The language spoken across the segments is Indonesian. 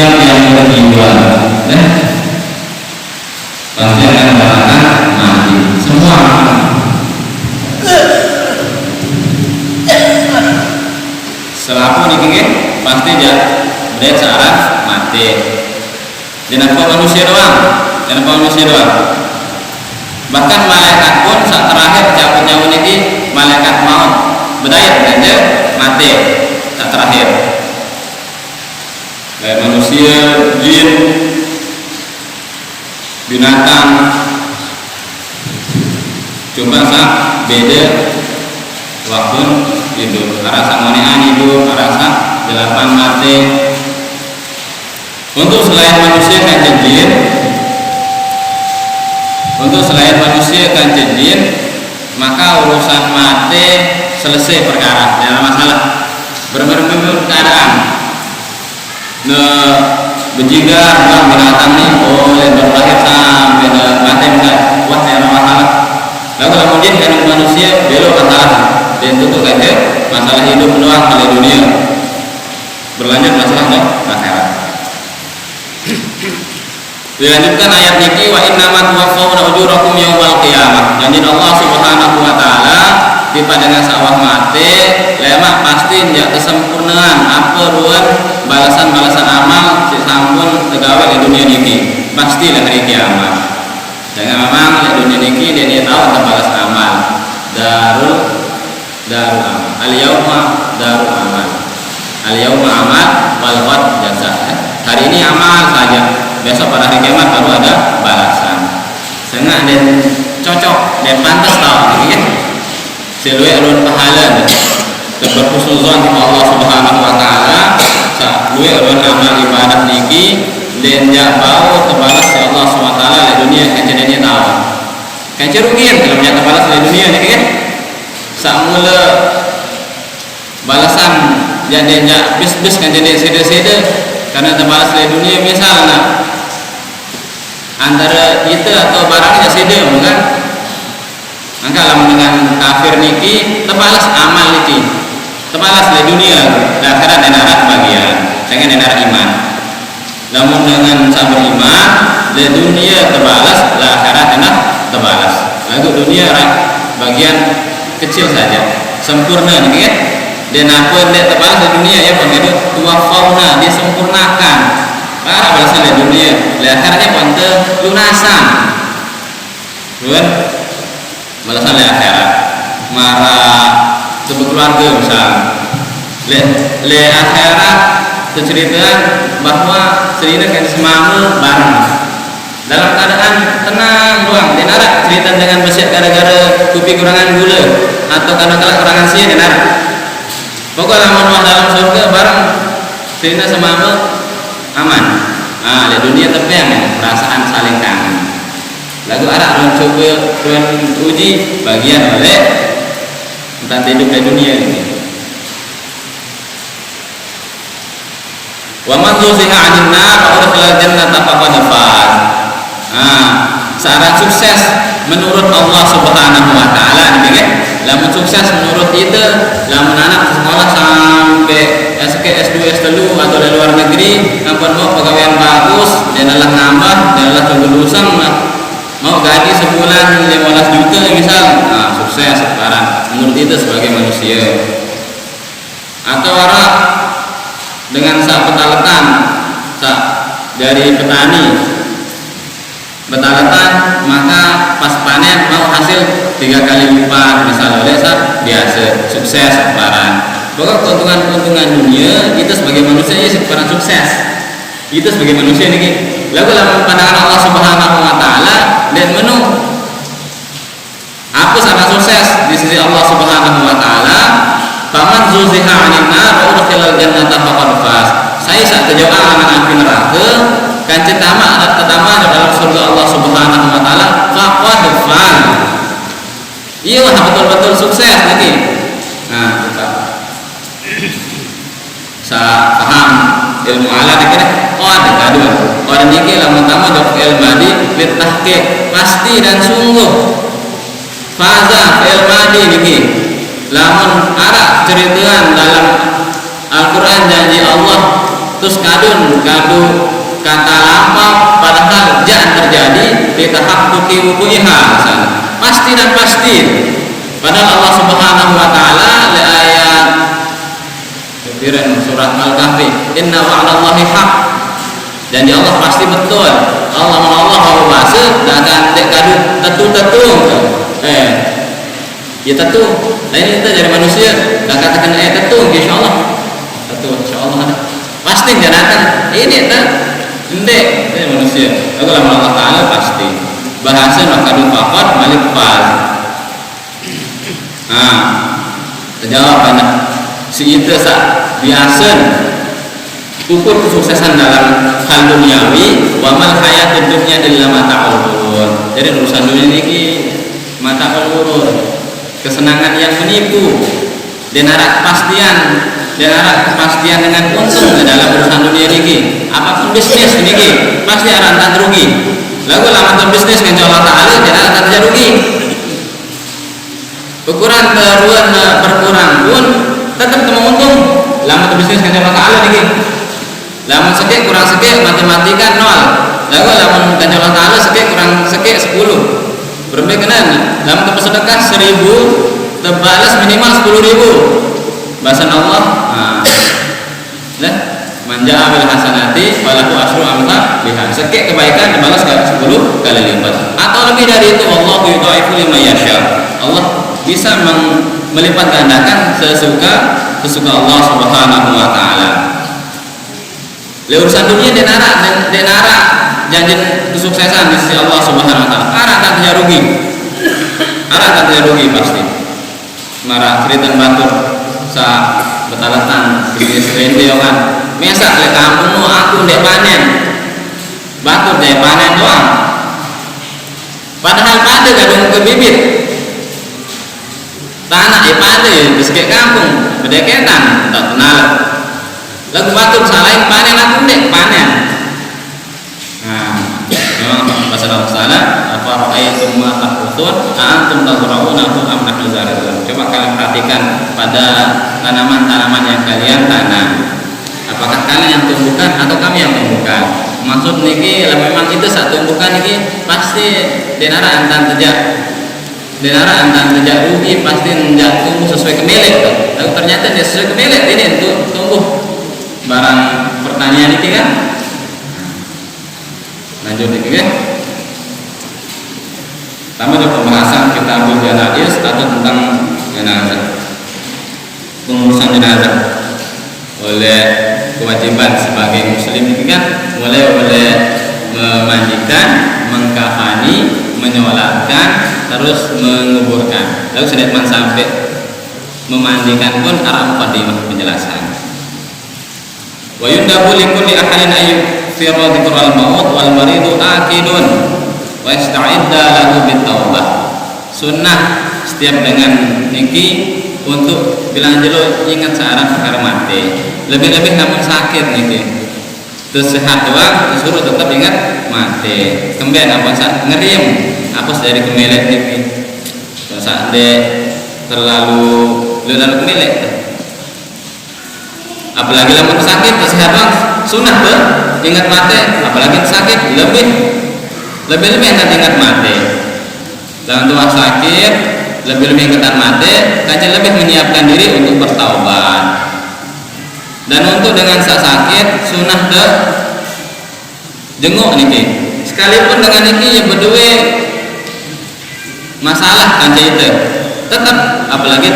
setiap yang berjiwa, pasti akan merasakan mati. Semua selaku dikit pasti dia berat syarat mati. Jangan manusia doang, bahkan malaikat pun saat terakhir cabut nyawa ini malaikat maut berdaya saja mati saat terakhir. Kayak manusia, jin, binatang, cuma sak beda waktu hidup. Arasa monean hidup, arasa delapan mati. Untuk selain manusia kan jin, maka urusan mati selesai perkara, tidak ada masalah. Berbagai keadaan. Berjigar binatang nih, baru lahir sampai mati misalnya, wah tidak ada masalah. Lalu kalau jin kan manusia belok masalah, dan itu saja masalah hidup doang kali dunia. Berlanjut masalahnya akhirat. Dilanjutkan ayat niki, wa innamat tuwaffawna ujurakum yaumal qiyamah. Janji Allah Subhanahu wa taala di padangan sawah mati lemak pasti njak kesempurnaan apa ruan balasan-balasan amal si sampun tegawe di dunia niki. Pastilah hari kiamat. Jangan memang di dunia niki dia tahu tentang balas amal. Darul amal. Al-yauma darul amal. Al-yauma amal wal ghad jazaa. Hari ini amal saja. Besok pada hari kiamat baru ada balasan. Sengaja dan cocok dan pantas tahu ya. Selue alun pahala berhusnuzon kepada Allah Subhanahu wa taala. Selue alun amal ibadah niki dan jak bau terbalas oleh Allah Subhanahu wa taala di dunia kejadiannya tahu. Kan cerugian kalau nyata balas di dunia niki kan. Samula balasan jadinya bis-bis kan jadi sede-sede karena terbalas di dunia misalnya antara kita atau barangnya sede bukan. Maka lamun dengan kafir niki terbalas amal niki terbalas di dunia dan akhirat dan akhirat bagian jangan dan akhirat iman. Namun dengan sabar iman di dunia terbalas dan akhirat dan terbalas. Lalu dunia bagian kecil saja sempurna niki kan. Dan apa yang terbalas di dunia ya begitu tuwafauna disempurnakan. Para balasan di dunia di akhiratnya ponte lunasan. Kan? Balasan di akhirat marah keluarga misalnya le akhirat ceritakan bahwa serina kan semama bareng dalam keadaan tenang doang dan ada cerita dengan besiak gara-gara kopi kurangan gula atau karena kurangan sia dan ada pokoknya lamun dalam surga bareng serina semama aman. Di dunia terpeang ya, perasaan saling kangen. Lagu arah orang coba tuan uji bagian oleh tentang hidup di dunia ini. Wa man zuziha 'anil nar wa udkhila jannata faqad faz. Syarat sukses menurut Allah Subhanahu wa taala niki kan. Lamun sukses menurut kita, lamun anak sekolah sampai S2 S3 atau di luar negeri, ampun mau pegawaian bagus dan Allah nambah dan Allah kelulusan mau gaji sebulan 15 juta misal, sukses sekarang menurut itu sebagai manusia. Atau orang dengan petaletan dari petani betaletan maka pas panen mau hasil 3 kali lipat misalnya biasa sukses sekarang. Pokok keuntungan dunia kita sebagai manusia ya sekarang sukses. Kita sebagai manusia ini lalu dalam pandangan Allah Subhanahu wa taala dan menu apa sangat sukses di sisi Allah Subhanahu wa taala. Faman zuziha 'anil nar wa udkhilal jannata faqad faz. Saya saat terjauh anak api neraka kan pertama dalam surga Allah Subhanahu wa taala faqad faz. Iya betul-betul sukses lagi. Kita paham ilmu ala dikira ada gaduh. Orang niki lamun tamu jawab ilmu madi lit tahqiq pasti dan sungguh. Faza ilmu madi niki lamun ada ceritaan dalam Al-Qur'an janji Allah terus kadun kata lampau padahal jangan terjadi di tahap wuku'iha pasti dan pasti. Padahal Allah Subhanahu wa taala di ayat surah Al-Kahfi, "Inna wa'dallahi haq." Janji Allah pasti betul. Allah mau bahasa dan akan kadu tetu. Ya tetu. Lain kita dari manusia, dan katakan tetu insyaallah. Tetu insyaallah ada. Pasti jangan ini ndek dari manusia. Aku Allah taala pasti. Bahasa makadun faqat malik fal. Terjawab anak si itu biasa ukur kesuksesan dalam hal duniawi wa mal hayatud dunya illa mata'ul ghurur. Jadi urusan dunia ini mata'ul ghurur, kesenangan yang menipu, dan arah kepastian dengan untung dalam urusan dunia ini. Apapun bisnis ini pasti akan rugi. Lalu lama bisnis dengan Allah Taala tidak akan terjadi rugi. Ukuran berkurang pun tetap menguntung. Lama bisnis dengan Allah Taala ini. Lamun sekek kurang sekek matematika 0. Lalu lamun dengan Allah Taala sekek kurang sekek 10. Berbekanan. Lamun bersedekah 1000 terbalas minimal 10.000. Bahasa Allah. Manja bil hasanati falahu asyru amsalha. Sekek kebaikan dibalas 10 kali lipat. Atau lebih dari itu, Allah yudhaifu liman yasha. Allah bisa melipat gandakan sesuka Allah Subhanahu wa taala. Urusan dunia denara janji kesuksesan di sisi Allah Subhanahu wa taala. Arah tak terjadi rugi pasti. Marah cerita batur sa betalatan bisnis rente kan. Mesak le kampung nu aku ndek panen. Batur ndek panen doang. Padahal pada gadung ke bibit. Tanah pada di sekitar kampung bedeketan tak kenal. Lagu batur salahin panen aku ndek panen. Memang bahasa Arab sana apa ra'aytum ma tahrusun antum tazra'una am nahnu zari'un. Coba kalian perhatikan pada tanaman-tanaman yang kalian tanam. Apakah kalian yang tumbuhkan atau kami yang tumbuhkan? Maksud niki memang itu saat tumbuhkan niki pasti denara antan tidak rugi, pasti tidak tumbuh sesuai kemelek. Tapi ternyata dia sesuai kemelek ini untuk tumbuh barang pertanian ini kan. Lanjut lagi kan. Pertama ada pembahasan kitabul janaiz atau tentang jenazah. Pengurusan jenazah oleh kewajiban sebagai muslim ini kan mulai memandikan, mengkafani, menyolatkan, terus menguburkan. Lalu sedang sampai memandikan pun arah muqaddimah penjelasan. Wa yundabu likulli ahadin ayyub fi radhikul maut wal maridu akidun wa yasta'idda lahu bitaubah. Sunnah setiap dengan niki untuk bilang jelo ingat searah perkara mati. Lebih-lebih namun sakit niki. Terus sehat doang disuruh tetap ingat mati. Kemudian apa saat ngerim apa dari kemelek niki. Saat terlalu kemelek. Apalagi lamun sakit kesehatan sunnah tuh ingat mati, apalagi sakit lebih nanti ingat mati. Dan tua sakit lebih ingat mati, kajian lebih menyiapkan diri untuk bertaubat. Dan untuk dengan sakit sunnah tuh jenguk niki. Sekalipun dengan niki ya berdua masalah kajian itu. Tetap apalagi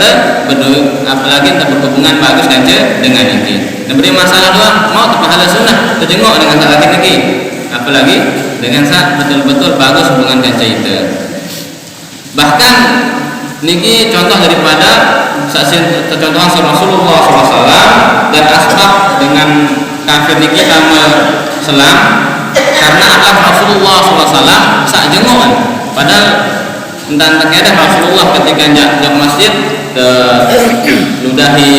berhubungan bagus saja dengan ini. Dan beri masalah doang mau pahala sunnah terjenguk dengan sakit ini. Apalagi dengan saat betul-betul bagus hubungan kaca itu. Bahkan niki contoh daripada contohan Rasulullah SAW dan asbab dengan kafir niki sama selam karena Allah Rasulullah SAW saat jengukan padahal tentang terkadang Rasulullah ketika jak masjid ludahi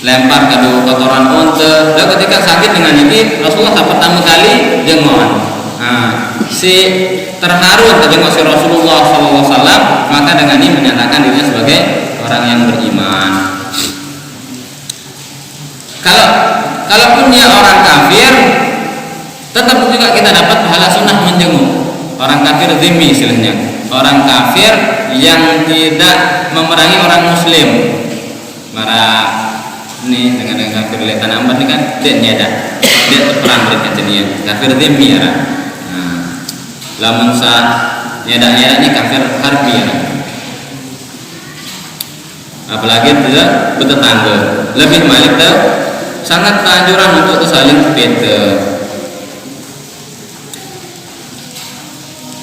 lempar kadu kotoran unta. Lalu ketika sakit dengan ini Rasulullah pertama kali jengukan. Si terharu terjenguk si Rasulullah SAW, maka dengan ini menyatakan dirinya sebagai orang yang beriman. Kalaupun dia orang kafir, tetap juga kita dapat pahala sunnah menjenguk orang kafir zimmi istilahnya, orang kafir yang tidak memerangi orang muslim. Mara ini dengan kafir lihat tanah ambat ini kan dia nyada, dia terperang mereka jenis kafir zimmi ya. Nah, lamun sa nyada ini kafir harbi ya. Apalagi tidak bertetangga, lebih malik tuh sangat keanjuran untuk saling beda.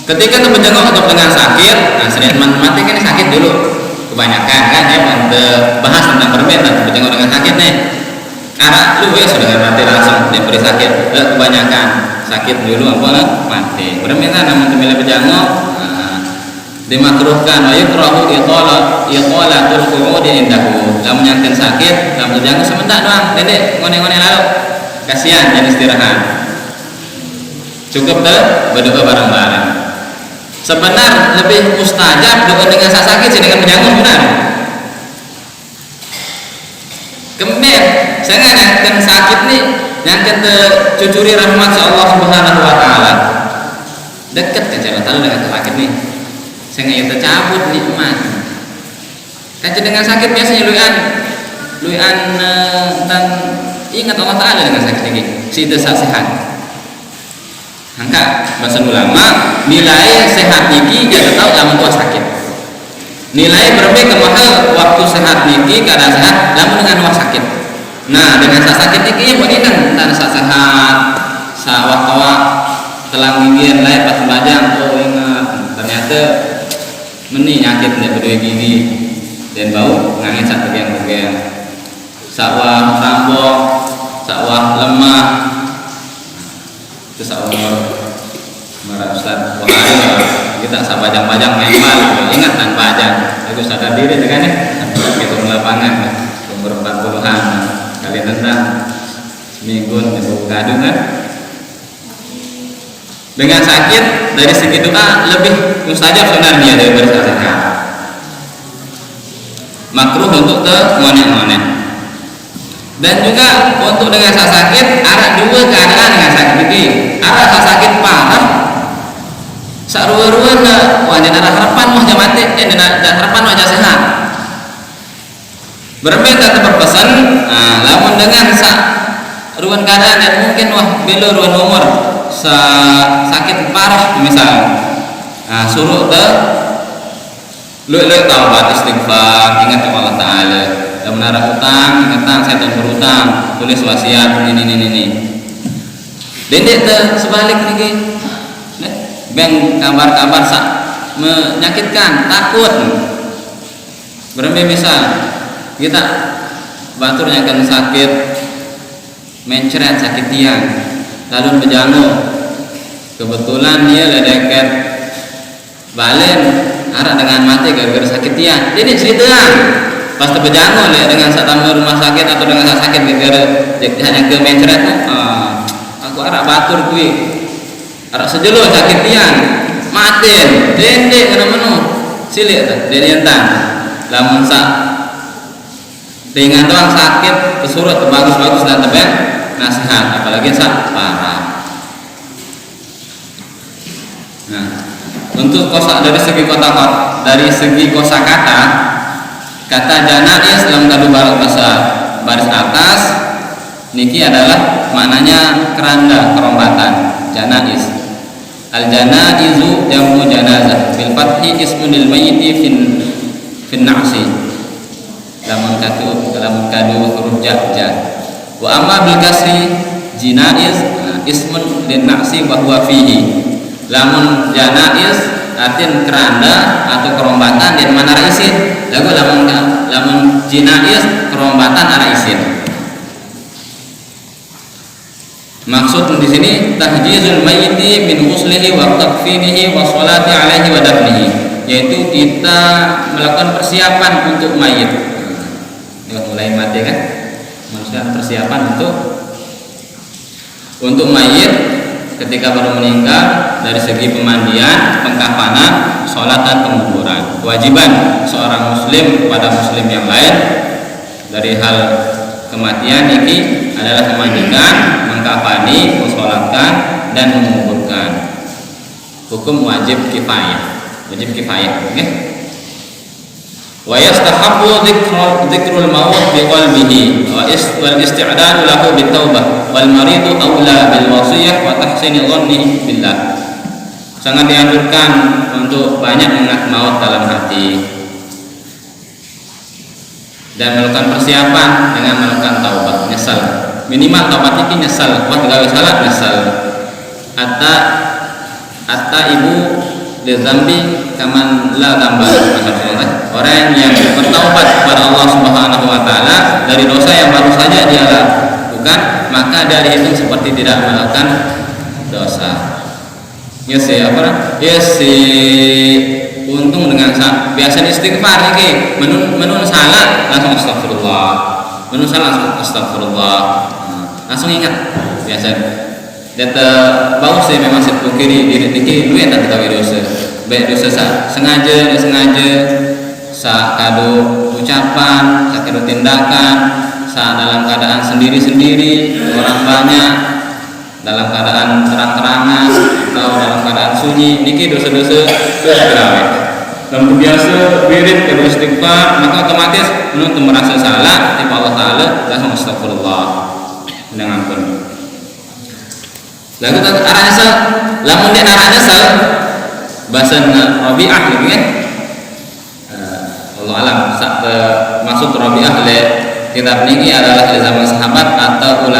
Ketika itu menjenguk atau dengan sakit, nah sering mati kan sakit dulu kebanyakan kan ya, bahas tentang perbedaan menjenguk dengan sakit nih. Karena lu ya sudah mati langsung diberi sakit, kebanyakan sakit dulu apa mati. Perbedaan namun tempat berjenguk dimakruhkan wa yukrahu iqalatul qu'udi indahu. Lamun yang sakit, lamun jangan sebentar doang, dedek ngone-ngone lalu. Kasihan jadi istirahat. Cukup teh berdoa bareng-bareng. Sebenar lebih mustajab doa dengan sakit sih dengan menjangkau benar. Kembali saya yang sakit nih, yang kita cucuri rahmat Allah Subhanahu wa taala. Dekat ke jalan tahu dengan sakit nih. Saya nggak tercabut nikmat. Kaca dengan sakit biasanya luian dan ingat Allah Taala dengan sakit ini. Si itu sehat. Angka bahasa ulama nilai sehat niki dia tahu lamun tua sakit. Nilai berbeda kemahal waktu sehat niki karena sehat lamun dengan tua sakit. Nah dengan sakit niki mau inang tanpa sehat sawah telang gigir lain pas bajang oh ingat ternyata meni nyakit nih berdua gigi dan bau ngangin satu bagian sawah rambok sawah lemah itu sawah marah Ustaz Bukhari kita sabajang-bajang memang ingat dan bajang itu sadar diri dengan kita lapangan umur 40-an kali tentang seminggu dibuka kadungan dengan sakit dari segi doa lebih mustajab sebenarnya dari bersedekah. Makruh untuk ke ngone-ngone. Dan juga untuk dengan sakit ada dua keadaan dengan sakit ini. Ada sakit parah. Saruan-ruan wajah darah harapan wajah mati dan harapan wajah sehat. Berbeda berpesan. Lamun dengan ruan keadaan yang mungkin belo ruan umur sakit parah misal suruh lu taubat istighfar ingat kepada Allah Taala dan menara utang ingat setan berutang tulis wasiat ini dedek sebalik nih bang kabar-kabar menyakitkan takut berarti misal kita batur yang akan sakit mencret sakit tiang lalu berjamu kebetulan dia dekat balen arah dengan mati gara-gara sakit tiang jadi cerita pas berjamu dengan saat tamu rumah sakit atau dengan saat sakit gara-gara hanya ke mencret aku arah batur kui arah sejelo sakit tiang matin dendek kena menu silik dari entang lamun sak ringan doang sakit kesurut bagus-bagus dan tebak nasihat apalagi saat parah. Nah, untuk dari segi kosakata kata janais dalam kadu bahasa baris atas niki adalah maknanya keranda kerombatan janais. Al janaizu jamu janazah bil fathi ismun lil mayyiti fin na'si. Dalam kadu huruf ja. Wa amma bil kasri jinaiz ismun lin na'si wa huwa fihi. Lamun janaiz artinya keranda atau kerombatan dan mana raisin. Lagu lamun jinaiz kerombatan araisin. Maksud di sini tahjizul mayyiti min ghuslihi wa takfinihi wa sholati alaihi wa dafnihi, yaitu kita melakukan persiapan untuk mayit. Mulai mati kan? Manusia persiapan untuk mayit ketika baru meninggal dari segi pemandian, pengkafanan, sholat dan penguburan. Kewajiban seorang muslim kepada muslim yang lain dari hal Kematian ini adalah kemandikan, mengkafani, mensolatkan, dan menguburkan. Hukum wajib kifayah. Wajib kifayah, oke? Wa yastahabbu dzikrul maut biqalbihi wal isti'dadu lahu bitaubah wal maridu aula bil wasiyah wa tahsini dhanni billah. Sangat dianjurkan untuk banyak mengingat maut dalam hati dan melakukan persiapan dengan melakukan taubat, nyesal. Minimal taubat ini nyesal, wah gawe salah nyesal. Atta ibu dzambi kaman la dzamba. Orang yang bertaubat kepada Allah Subhanahu wa taala dari dosa yang baru saja dia lakukan, maka dari itu seperti tidak melakukan dosa. Untung dengan biasa istighfar iki menun salah langsung astagfirullah, menun salah langsung astagfirullah, langsung ingat biasa. Data bau sih memang sepukiri diri iki duit tak tahu dosa, baik dosa sengaja sa kado ucapan, sa kado tindakan, sa dalam keadaan sendiri orang banyak, dalam keadaan terang-terangan atau dalam keadaan sunyi, niki dosa-dosa gawe. Lamun biasa wirid ke istighfar, maka otomatis menurut merasa salah tipe Allah Taala langsung astagfirullah dengan ampun. Lagu tak arah nyesal, lamun dia arah nyesal bahasa Rabi'ah gitu kan. Allah alam maksud Rabi'ah le kitab niki adalah dari zaman sahabat atau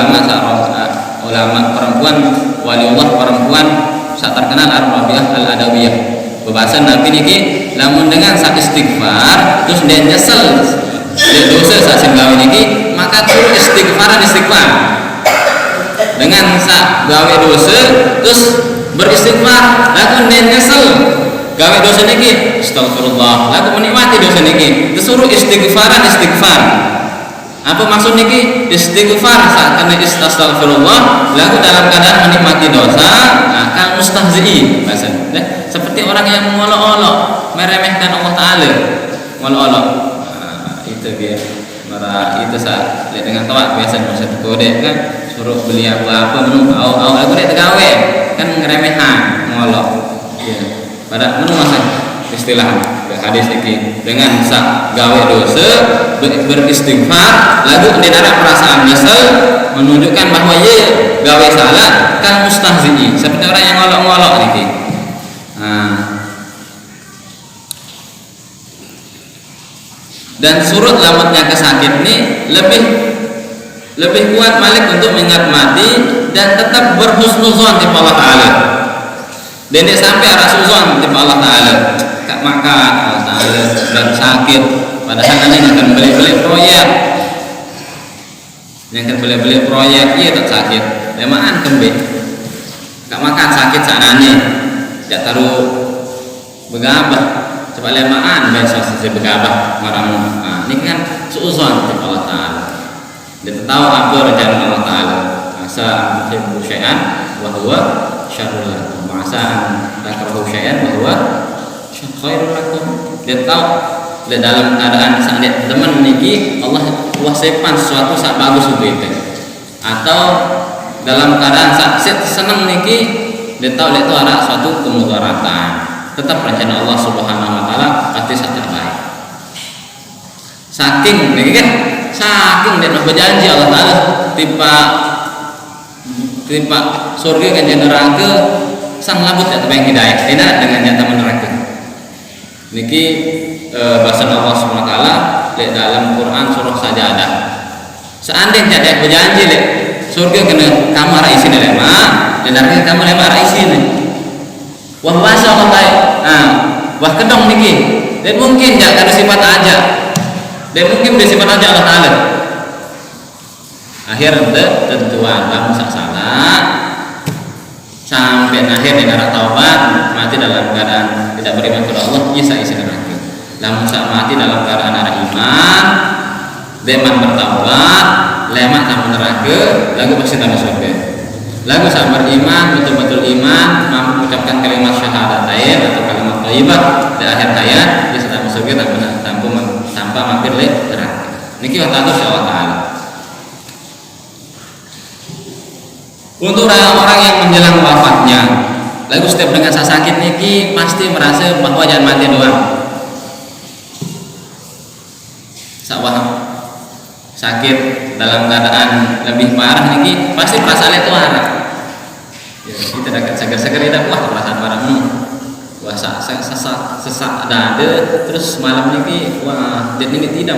ulama perempuan waliullah perempuan saat terkenal Rabi'ah al-Adawiyah. Pembahasan Nabi niki lamun dengan saat istighfar terus dia nyesel dia dosa saat gawe niki, maka terus istighfar dengan saat gawe dosa terus beristighfar, lalu dia nyesel gawe dosa niki astagfirullah, lalu menikmati dosa niki disuruh istighfar. Apa maksud niki istighfar saat kena astagfirullah, lalu dalam keadaan menikmati dosa akan mustahzi'in bahasa seperti orang yang mengolok-olok meremehkan Allah Ta'ala, mengolok-olok. Itu dia itu saat lihat dengan tawak biasa masa kode kan suruh beli apa menu aku lihat gawe kan ngeremehan mengolok ya. Pada menu masa istilah hadis ini dengan sak gawe dosa beristighfar lalu dinara perasaan nyesel menunjukkan bahwa ye gawe salah kan mustahzi'i seperti orang yang ngolok-ngolok niki. Dan surut lamatnya kesakit ini lebih kuat malik untuk mengingat mati dan tetap berhusnuzon di Allah Ta'ala. Dan dia sampai arah suzon di Allah Ta'ala kak makan Allah Ta'ala dan sakit padahal nanti akan beli-beli proyek iya tak sakit lemaan kembali kak makan sakit sananya tidak taruh begabah coba lemaan besok saya begabah maramu. Ini kan suzon di Allah Ta'ala dia tahu apa rencana Allah Ta'ala asa tuhibbu syai'an wa huwa syarrul lakum wa asa takrahu syai'an wa huwa khairul lakum. Dia tahu di dalam keadaan saat dia teman niki Allah wasipan sesuatu saat bagus untuk itu atau dalam keadaan saat senang niki dia tahu itu ada suatu kemudaratan, tetap rencana Allah Subhanahu wa taala pasti terbaik. Saking niki kan saking dia berjanji Allah Taala tiba surga kan neraka sang labut tak terbayang hidayah tidak dengan nyata neraka niki bahasa Allah Subhanahu wa taala di dalam Quran surah Sajadah seandainya dia berjanji le surga kena kamu arah isin lema dan neraka kamu lema arah isin wah bahasa Allah Taala wah kedong niki dan mungkin jangan ada sifat aja dan mungkin dia sifat aja Allah Ta'ala akhir tentuan kamu salah sampai akhir di neraka taubat mati dalam keadaan tidak beriman kepada Allah bisa isi neraka. Lamun sak mati dalam keadaan ada iman deman bertaubat lemak kamu neraka lagu pasti tamu surga. Lagu sak beriman betul-betul iman mampu mengucapkan kalimat syahadatain atau kalimat thayyibah di akhir hayat bisa tamu surga tanpa mampir le neraka. Niki Allah Ta'ala. Untuk orang-orang yang menjelang wafatnya, lalu setiap dengan sakit niki pasti merasa bahwa jangan mati doang. Sawah sakit dalam keadaan lebih parah niki pasti perasaan itu harap. Ya, kita dekat seger-seger tidak wah perasaan parahmu. Wah sesak dada terus malam niki wah dia niki tidak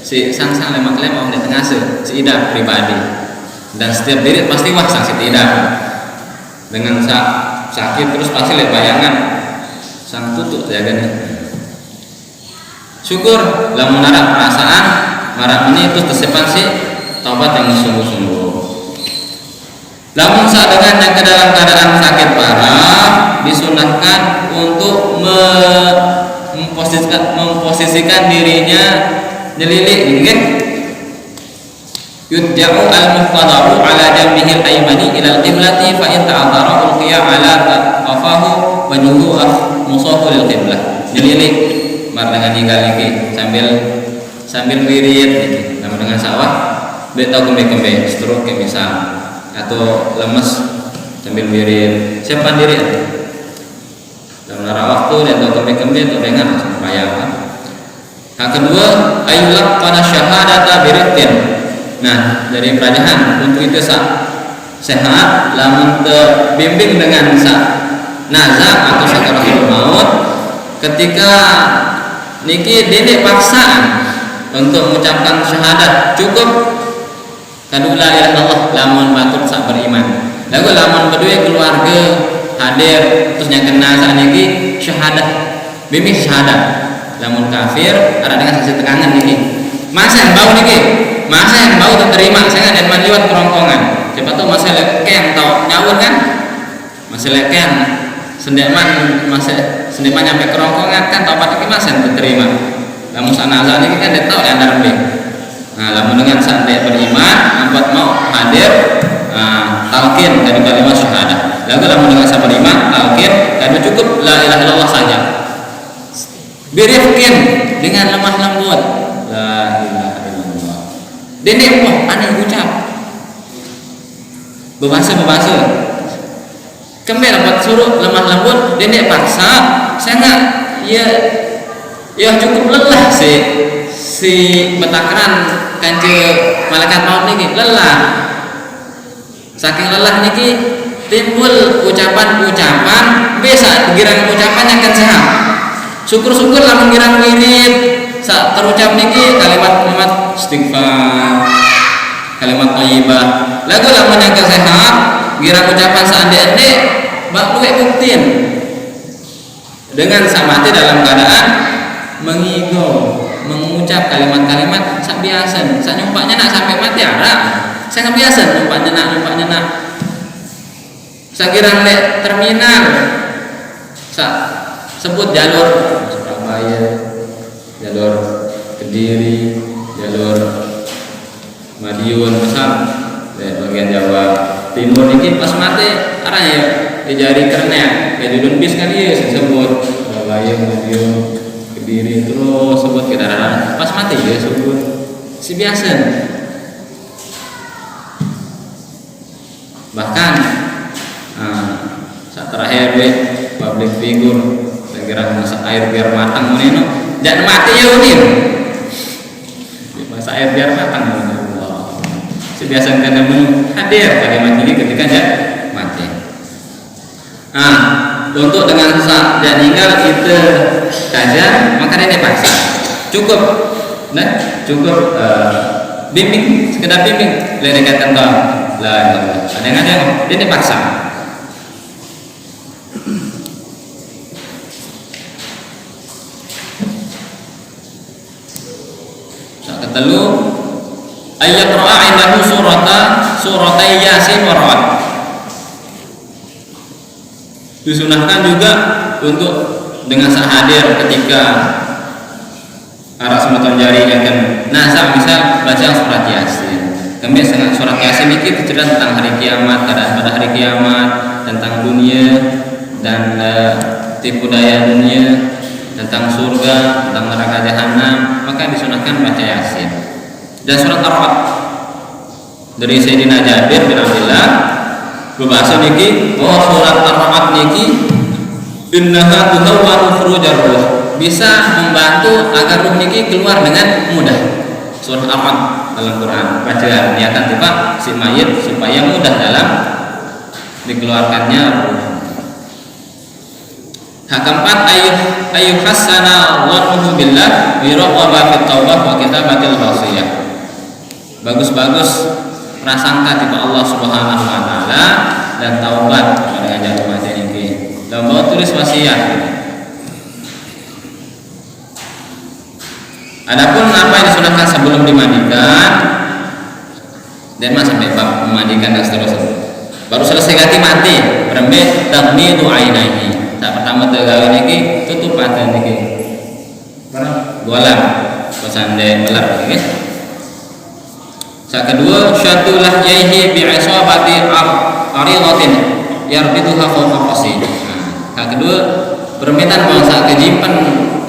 si sang lemak-lemak di tengah si idah pribadi. Dan setiap diri pasti wah sakit tidak dengan sakit terus pasti lihat bayangan sang tutup jaga nih syukur lah menarap perasaan marah ini itu tersepan sih taubat yang sungguh-sungguh. Namun saat dengan yang ke dalam keadaan sakit parah disunahkan untuk memposisikan dirinya nyelilik kan. Yudja'u al-muftadaru ala jambihi al-aymani ila al-qiblati fa in ta'athara ulqiya ala qafahu wa juhu musahu lil qiblah. Nyelilik mar dengan ninggal iki sambil wirid iki sama dengan sawah be tau kembe-kembe stroke kayak misal atau lemes sambil wirid siapa diri dalam waktu dan tau kembe-kembe atau dengan bayang. Yang kedua ayulak pada syahadata biritin. Nah dari kerajaan untuk itu sehat lamun terbimbing dengan nazar atau sakaratul maut ketika niki dene paksaan untuk mengucapkan syahadat cukup kadu la ilaha illallah lamun batur sak beriman. Lalu lamun berdua keluarga hadir terus yang kena saat niki syahadat bimbing syahadat lamun kafir ada dengan saksi tekangan niki masa yang bau niki masa yang bau terima saya ada lewat kerongkongan siapa tahu masa lekeng tau nyawur kan masa lekeng sendeman nyampe kerongkongan kan tau pakai masa yang terima lamun sana azan ini kan dia tahu yang ada lebih. Nah lamun dengan santai beriman nampak mau hadir talqin dari kalimat syahadah lalu lamun dengan sabar iman talqin dan cukup la ilaha illallah saja birifkin dengan lemah lembut la ilaha illallah dene wah aneh ucap berbahasa kembali dapat suruh lemah lembut dene paksa saya nggak ya cukup lelah si betakaran kance malaikat maut niki lelah saking lelah niki timbul ucapan-ucapan bisa girang ucapan yang kan sehat syukur-syukur lamun girang wirid saat terucap niki kalimat istighfar kalimat thayyibah lagu lamun yang sehat girang ucapan saat-ande bak luwek buktiin dengan samati dalam keadaan mengucap kalimat-kalimat sak biasa sak nyumpaknya nak sampai mati arah saya nggak biasa nyumpaknya nak sakirang lek terminal sebut jalur Surabaya jalur Kediri jalur Madiun misal bagian Jawa Timur ini pas mati arahnya di jari kernet kayak judul bis kan iya sebut Surabaya Madiun Kediri terus sebut kita pas mati ya sebut si biasa bahkan saat terakhir public figure segera masak air biar matang menino jangan mati ya unin masak air biar matang Allah si biasa kan hadir kalimat ini ketika dia mati. Untuk dengan saat dan tinggal itu saja maka dia paksa cukup bimbing sekedar bimbing ledekan tentang lah ada dia dipaksa saat ketelu ayat ro'a indahu suratai yasin wara'at disunahkan juga untuk dengan saat hadir ketika arah sematan jari akan nazar misal baca surat yasin kemudian surat yasin ini cerita tentang hari kiamat keadaan pada hari kiamat tentang dunia dan tipu daya dunia tentang surga tentang neraka jahanam maka disunahkan baca yasin dan surat ar-ra'd dari Sayyidina Jabir bin Abdullah Berbahasa niki surat Ar-Ra'd niki innaha tunawwaru furujar ruh, bisa membantu agar ruh niki keluar dengan mudah. Surah Ar-Ra'd dalam Quran bacaan niatan tiba si mayit supaya mudah dalam dikeluarkannya ruh. Hak keempat ayuh hasana dhannuhu billah bi raqaba fit taubah wa kitabatil wasiyah. Bagus-bagus prasangka tiba Allah Subhanahu wa taala dan taubat pada jatuh mati ini. Dan bawa tulis wasiat. Adapun apa yang disunahkan sebelum dimandikan dan sampai bab memandikan dan seterusnya. Baru selesai ganti mati, berembe taghmidu ainaihi. Tak pertama tegawe niki tutup mata niki. Golam pesande melar niki. Sa kedua syatulah yaihi bi isabati aridatin yarbituha fawqa qasi. Nah, kedua permintaan bangsa kejipan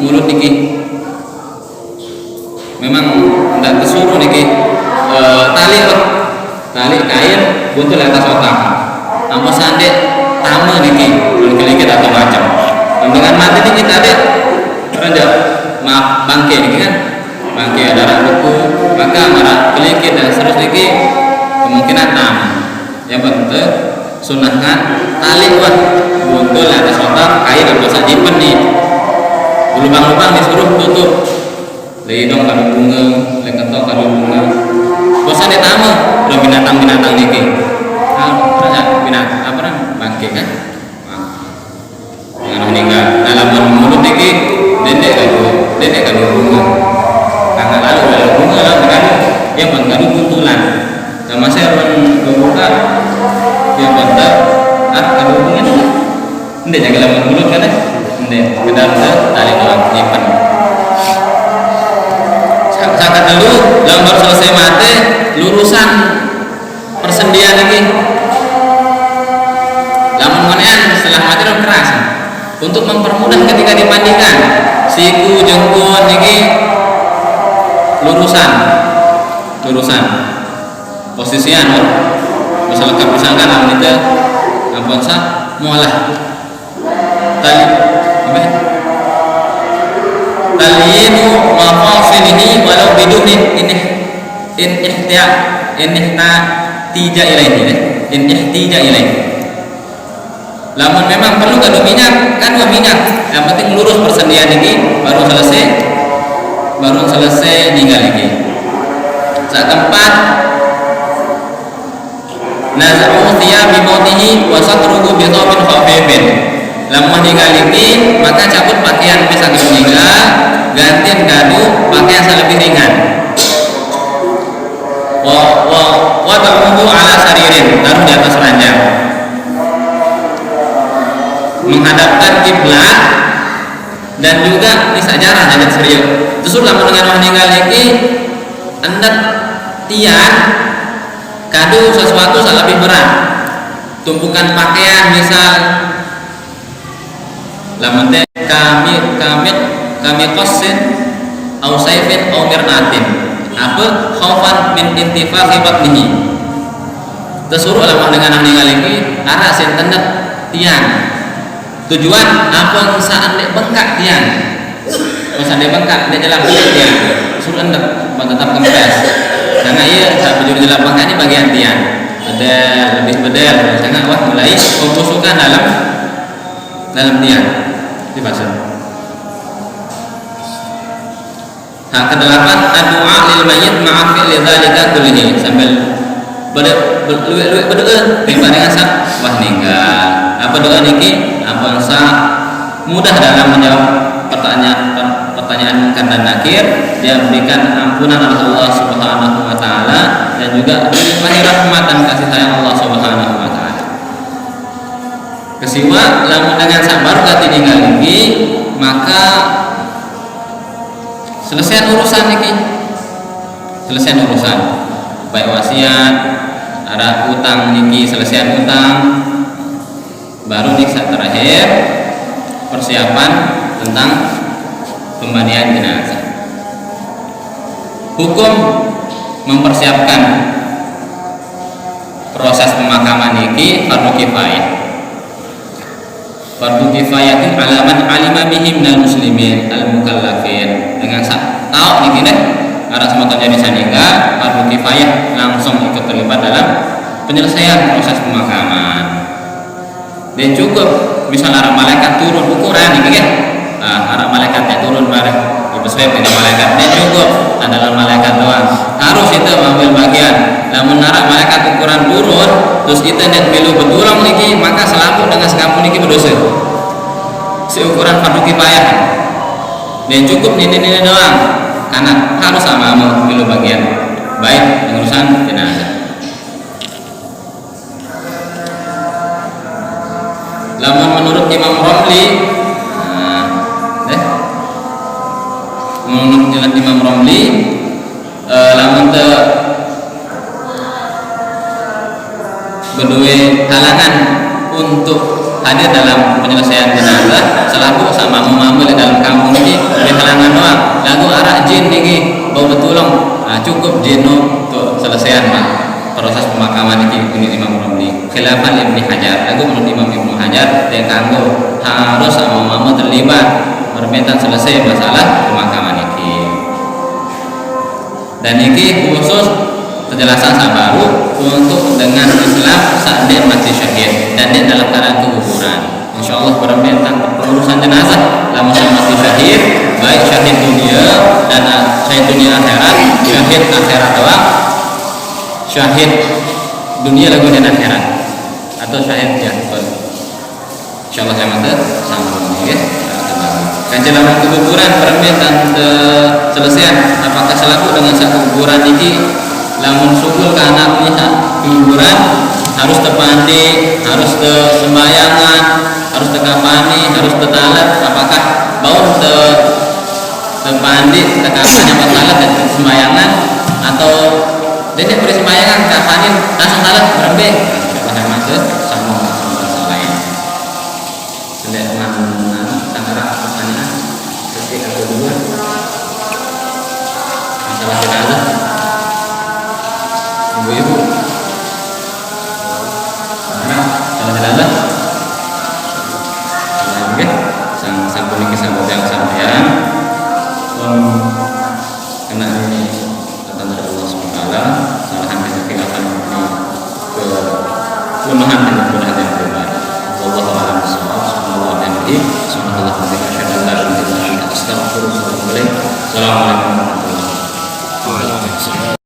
mulut niki. Memang tidak disuruh niki tali kain butuh atas otak. Ambo sande tama niki kelingkit atau macam. Dengan mati niki tadi raja maaf bangke niki kan. Bangke darah buku maka marah kelingkit dan terus niki kemungkinan tama. Yang penting sunahkan tali buat butuh atas otak kain atau sajipan nih. Lubang-lubang disuruh tutup. Lidong kado bunga, leketok kado bunga. Bosan ditama, udah binatang-binatang niki. Binatang apa kan? Bangke kan? Yang meninggal. Dalam mulut niki, dendek kado bunga. Tanggal lalu bunga lah kan? Dia kado buntulan. Sama saya membuka, dia bentar, kado bunga tu. Dendek jaga dalam mulut kan? Dendek kedar tali doang nyimpan. Sakat dulu, lambar selesai mati, lurusan persendian lagi. Lamun manean setelah mati dong keras. Untuk mempermudah ketika dimandikan, siku jengkun ini lurusan posisian. Misalnya kapisankan lamun itu ampun sa mualah tali talyinu mafasilihi walau bidun in ihtija ilaihi. Lamun memang perlu kado minyak kan minyak. Yang penting lurus persendian ini baru selesai tinggal lagi. Saat keempat naz'u thiyabi mautihi wa satruhu bi thawbin khafifin. Lamun meninggal ini maka cabut pakaian bisa meninggal, gantiin kado pakaian yang lebih ringan. Wa ta'mudu ala saririn, taruh di atas ranjang. Menghadapkan kiblat dan juga ini sejarah jangan serius. Terus lamun dengan meninggal ini hendak tian kado sesuatu yang lebih berat. Tumpukan pakaian misal lamun teh kami qasin au saifin au mirnatin apa khaufan min intifaqi batnihi. Tersuruh lamun dengan meninggal ini arah sinten tiang. Tujuan apa saat dek bengkak tiang. Masa dek bengkak dek jelas tiang. Suruh endek tetap kempes. Karena iya saat bujur jelas bengkak ini bagian tiang. Lebih bedel sangat wah mulai pembusukan dalam tiang. Dibasuh. Hak kedelapan doa lil mayyit ma'a fi'li dzalika kullihi sambil berdoa dengan sak wah ninggal. Apa doa niki? Apa sa mudah dalam menjawab pertanyaan munkar dan nakir, dia memberikan ampunan oleh Allah Subhanahu wa taala dan juga dilimpahi rahmat dan kasih sayang Allah Subhanahu wa taala. Kesiwa lamun dengan sabar gati tinggal lagi maka selesai urusan baik wasiat ada utang niki selesai utang baru nih saat terakhir persiapan tentang pemandian jenazah. Hukum mempersiapkan proses pemakaman iki fardu kifayah. Fardu kifayah itu alaman alima bihi minal muslimin al mukallafin. Dengan tahu niki nih arah semata jadi saninga fardu kifayah langsung ikut terlibat dalam penyelesaian proses pemakaman. Dan cukup misal arah malaikat turun ukuran niki kan. Arah malaikatnya turun bareng Ibesweb tidak malaikatnya cukup adalah malaikat doang. Harus itu mengambil bagian. Namun arah malaikat ukuran turun terus itu net milu betulang niki maka selaku dengan sekampung niki berdosa. Seukuran fardu kifayah. Dan cukup ini doang karena harus sama milu bagian. Baik pengurusan jenazah. Namun menurut Imam Romli, menurut Imam Romli, lamun te berdua halangan untuk hadir dalam penyelesaian jenazah selaku sama mamul dalam kampung ini halangan doang. Lagu arah jin niki bau betulung, cukup jin untuk selesaian proses pemakaman ini menurut Imam Romli. Khilafan Ibnu Hajar, lagu menurut Imam Ibnu Hajar dia kanggo harus sama mamul terlibat permintaan selesai masalah pemakaman ini. Dan ini khusus penjelasan baru untuk dengan Islam saat dia mati syahid dan dia dalam keadaan keguguran. Insya Allah permintaan pengurusan jenazah lama mati syahid, baik syahid dunia dan syahid dunia akhirat, syahid akhirat doang, syahid dunia lagu dan akhirat atau syahid ya. Insya Allah saya mati sambung ya. Dalam keguguran permintaan selesai apakah selaku dengan satu keguguran ini lamun subul ke anak pihak keguguran harus tepandi, harus sembayangan, harus tekapani, harus tetalat apakah bau tepandi, tekapani apa talat dan sembayangan atau dia beri sembayangan tekapani langsung talat berembe pada masa sama lain tidak antara pertanyaan ketika kedua masalah jenazah ibu-ibu masalah jenazah oke sampun ini sambut yang sampean kena ini kata dari Allah SWT salahan kekhilafan ini ke kelemahan dan kemudahan yang berbeda. Wallahu a'lam bishawab. Assalamualaikum warahmatullahi wabarakatuh.